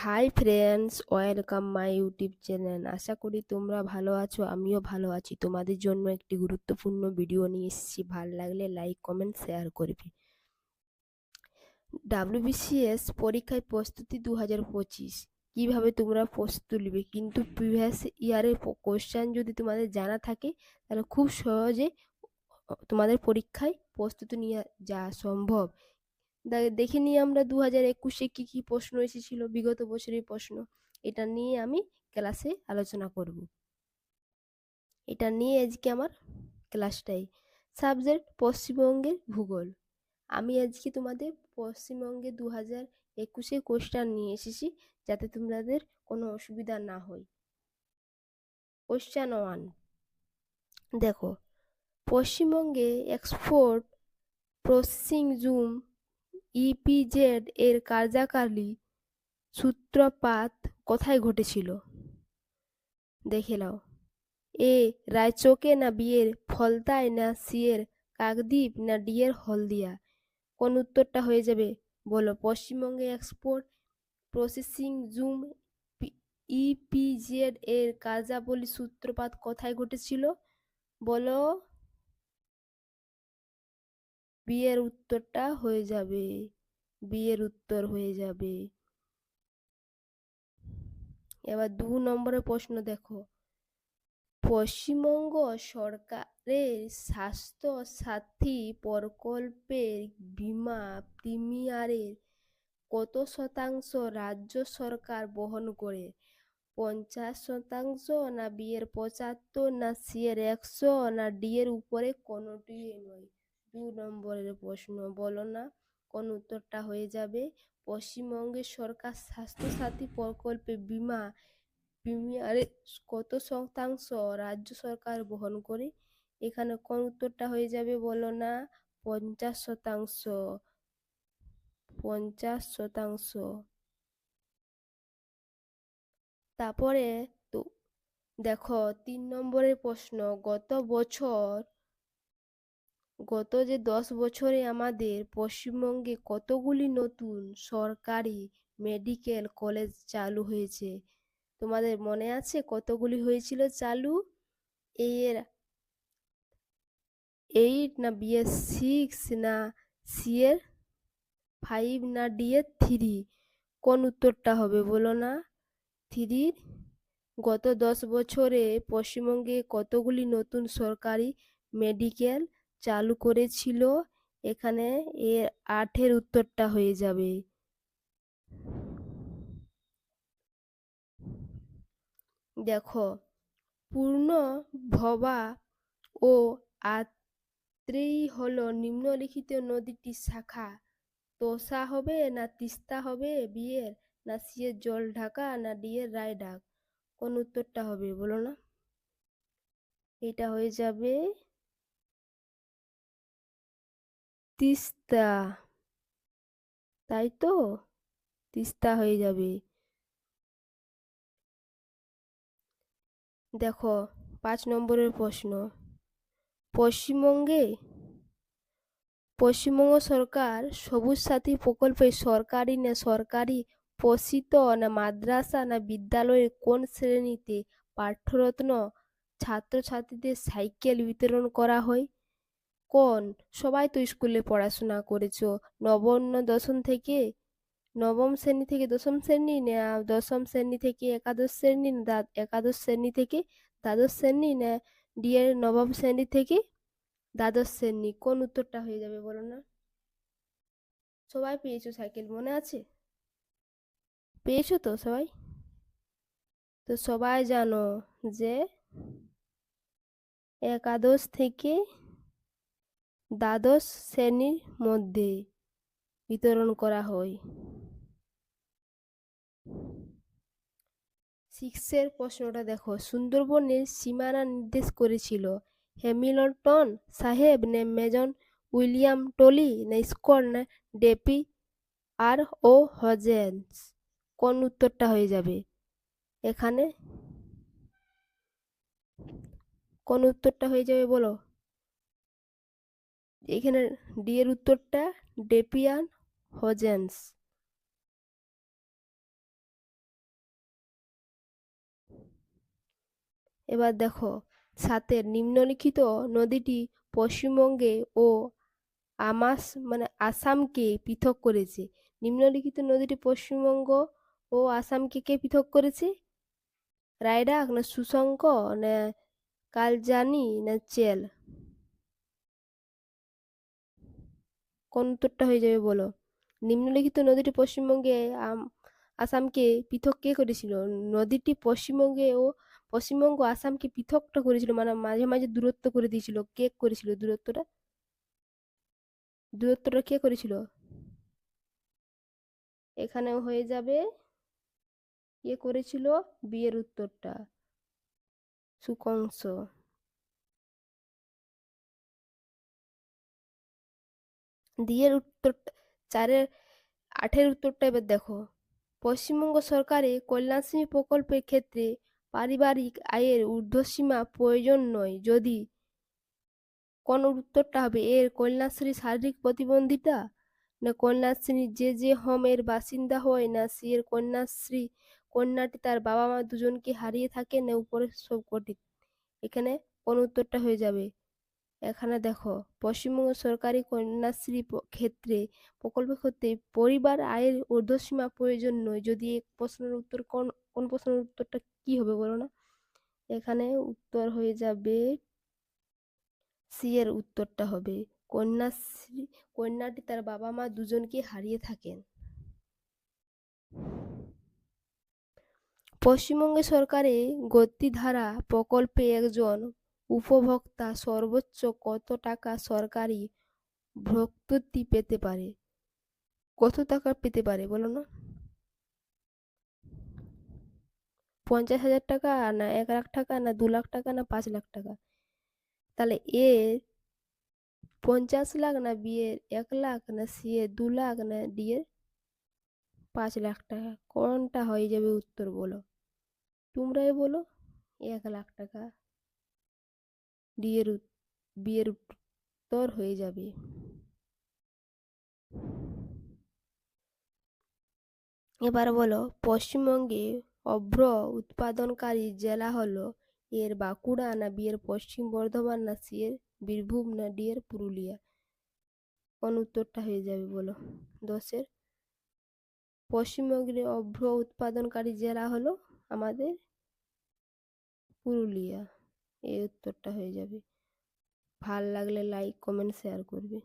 High friends, welcome my YouTube channel. আশা করি তোমরা ভালো আছো, আমিও ভালো আছি। তোমাদের জন্য একটি গুরুত্বপূর্ণ ভিডিও নিয়ে এসেছি। ভালো লাগলে লাইক কমেন্ট শেয়ার করবে। ডাব্লিউবিসিএস পরীক্ষায় প্রস্তুতি 2025 কিভাবে তোমরা প্রস্তুতি নেবে, কিন্তু প্রিভিয়াস ইয়ারের কোশ্চেন যদি তোমাদের জানা থাকে তাহলে খুব সহজে তোমাদের পরীক্ষায় প্রস্তুতি নিয়ে যাওয়া সম্ভব। দেখে নিই আমরা 2021-এ কি কি প্রশ্ন এসেছিল, বিগত বছরের প্রশ্ন। এটা নিয়ে আমি ক্লাসে আলোচনা করব। এটা নিয়ে আজকে আমার ক্লাসটাই। সাবজেক্ট পশ্চিমবঙ্গের ভূগোল। আমি আজকে তোমাদের পশ্চিমবঙ্গে 2021-এর কোশ্চেন নিয়ে এসেছি, যাতে তোমাদের কোনো অসুবিধা না হয়। কোশ্চেন 1 দেখো, পশ্চিমবঙ্গে এক্সপোর্ট প্রসেসিং জুম ইপিজেড এর কার্যকারী সূত্রপাত কোথায় ঘটেছিল? দেখে নাও। এ রায়চকে, না বি এর ফলতায়, না সি এর কাকদ্বীপ, না ডি এর হলদিয়া? কোন উত্তরটা হয়ে যাবে বলো? পশ্চিমবঙ্গে এক্সপোর্ট প্রসেসিং জুম ইপিজেড এর কার্যাবলী সূত্রপাত কোথায় ঘটেছিল বলো? বি এর উত্তরটা হয়ে যাবে, বি এর উত্তর হয়ে যাবে। এবার 2 নম্বরের প্রশ্ন দেখো, পশ্চিমবঙ্গ সরকারের স্বাস্থ্য সাথী প্রকল্পের বীমা প্রিমিয়ামের কত শতাংশ রাজ্য সরকার বহন করে? 50%, না বি এর 75, না সি এর 100, না ডি এর উপরে কোনোটি নয়? 2 নম্বরের প্রশ্ন, বলো না কোন উত্তরটা হয়ে যাবে? পশ্চিমবঙ্গের সরকার স্বাস্থ্য সাথী প্রকল্পে বীমা প্রিমিয়ামের কত শতাংশ রাজ্য সরকার বহন করে? এখানে কোন উত্তরটা হয়ে যাবে বলো না? 50%, 50%। তারপরে তো দেখো 3 নম্বরের প্রশ্ন, গত যে 10 বছরে আমাদের পশ্চিমবঙ্গে কতগুলি নতুন সরকারি মেডিকেল কলেজ চালু হয়েছে? তোমাদের মনে আছে কতগুলি হয়েছিল চালু? এ এর 8, না বি এর 6, না সি এর 5, না ডি এর 3? কোন উত্তরটা হবে বলো না? 3। গত 10 বছরে পশ্চিমবঙ্গে কতগুলি নতুন সরকারি মেডিকেল চালু করেছিল? এখানে এর 8-এর উত্তরটা হয়ে যাবে। দেখো, পূর্ণ ভবা ও আত্রেয়ী হল নিম্নলিখিত নদীটির শাখা। তোষা হবে, না তিস্তা হবে বি এর, না সি এর জলঢাকা, না ডি এর রায়ডাক? কোন উত্তরটা হবে বলো না? এটা হয়ে যাবে তিস্তা, তাই তো? তিস্তা হয়ে যাবে। দেখো 5 নম্বরের প্রশ্ন, পশ্চিমবঙ্গে পশ্চিমবঙ্গ সরকার সবুজ সাথী প্রকল্পে সরকারি, না সরকারি পোষিত, না মাদ্রাসা, না বিদ্যালয়ের কোন শ্রেণীতে পাঠ্যরত ছাত্রছাত্রীদের সাইকেল বিতরণ করা হয়? কোন? সবাই তো স্কুলে পড়াশোনা করেছো, দশম থেকে নবম শ্রেণী থেকে দশম শ্রেণী, না দশম শ্রেণী থেকে একাদশ শ্রেণী, না একাদশ শ্রেণী থেকে দ্বাদশ শ্রেণী, না ডি এর নবম শ্রেণী থেকে দ্বাদশ শ্রেণী? কোন উত্তরটা হয়ে যাবে বলো না? সবাই পেয়েছো সাইকেল, মনে আছে? পেয়েছো তো সবাই? তো সবাই জানো যে একাদশ থেকে দ্বাদশ শ্রেণীর মধ্যে বিতরণ করা হয়। 6-এর প্রশ্নটা দেখো, সুন্দরবনের সীমানা নির্দেশ করেছিল হ্যামিল্টন সাহেব, না মেজর উইলিয়াম টলি, না স্কট, না ডেপি আর ও হজেন্স? কোন উত্তরটা হয়ে যাবে এখানে? কোন উত্তরটা হয়ে যাবে বলো? এখানে ডি এর উত্তরটা ডেপিয়ান হজেন্স। এবার দেখো, সাতের নিম্নলিখিত নদীটি পশ্চিমবঙ্গে ও আমাস মানে আসামকে পৃথক করেছে। নিম্নলিখিত নদীটি পশ্চিমবঙ্গ ও আসামকে কে পৃথক করেছে? রায়ডাক না সুশঙ্ক না কালজানি না চেল? কোন উত্তরটা হয়ে যাবে বলো? নিম্নলিখিত নদীটি পশ্চিমবঙ্গে আসামকে পৃথক কে করেছিল? নদীটি পশ্চিমবঙ্গ আসামকে পৃথকটা করেছিল, মানে মাঝে মাঝে দূরত্ব করে দিয়েছিল। কে করেছিল দূরত্বটা? দূরত্বটা কে করেছিল? এখানেও হয়ে যাবে কে করেছিল, বিয়ের উত্তরটা সুকংস। দিয়ের উত্তর চারের আঠের উত্তরটা এবার দেখো, পশ্চিমবঙ্গ সরকারের কন্যাশ্রী প্রকল্পের ক্ষেত্রে পারিবারিক আয়ের ঊর্ধ্বসীমা প্রয়োজন নয় যদি, কোন উত্তরটা হবে? এর কন্যাশ্রী শারীরিক প্রতিবন্ধিতা না কন্যাশ্রী যে হোম এর বাসিন্দা হয় না সি এর কন্যাশ্রী কন্যাটি তার বাবা মা দুজনকে হারিয়ে থাকে না উপরের সবকটি? এখানে কোন উত্তরটা হয়ে যাবে? এখানে দেখো, পশ্চিমবঙ্গ সরকারি কন্যাশ্রী ক্ষেত্রে প্রকল্পের ক্ষেত্রে পরিবার আয়ের ঊর্ধ্বসীমা প্রয়োজন নয় যদি, এক প্রশ্নের উত্তর কোন কোন প্রশ্নের উত্তরটা কি হবে বলো না? এখানে উত্তর হয়ে যাবে সি এর উত্তরটা হবে কন্যাশ্রী কন্যাটি তার বাবা মা দুজনকে হারিয়ে থাকেন। পশ্চিমবঙ্গ সরকারের গতিধারা প্রকল্পে একজন উপভোক্তা সর্বোচ্চ কত টাকা সরকারি ভর্তুকি পেতে পারে? কত টাকা পেতে পারে বলো না? 50,000 টাকা না 1 লাখ টাকা না 2 লাখ টাকা না 5 লাখ টাকা? তাহলে এ 50 লাখ না বিয়ের 1 লাখ না সি এ 2 লাখ না ডি এর 5 লাখ টাকা? কোনটা হয়ে যাবে উত্তর বলো? তোমরাই বলো। 1 লাখ টাকা ডি এর বিয়ের উত্তর হয়ে যাবে। এবার বলো, পশ্চিমবঙ্গে অভ্র উৎপাদনকারী জেলা হলো এর বাঁকুড়া না বি এর পশ্চিম বর্ধমান না সি এর বীরভূম না ডি এর পুরুলিয়া? কোন উত্তরটা হয়ে যাবে বলো? 10-এর পশ্চিমবঙ্গের অভ্র উৎপাদনকারী জেলা হলো আমাদের পুরুলিয়া। এই উত্তরটা হয়ে যাবে। ভাল লাগলে লাইক কমেন্ট শেয়ার করবে।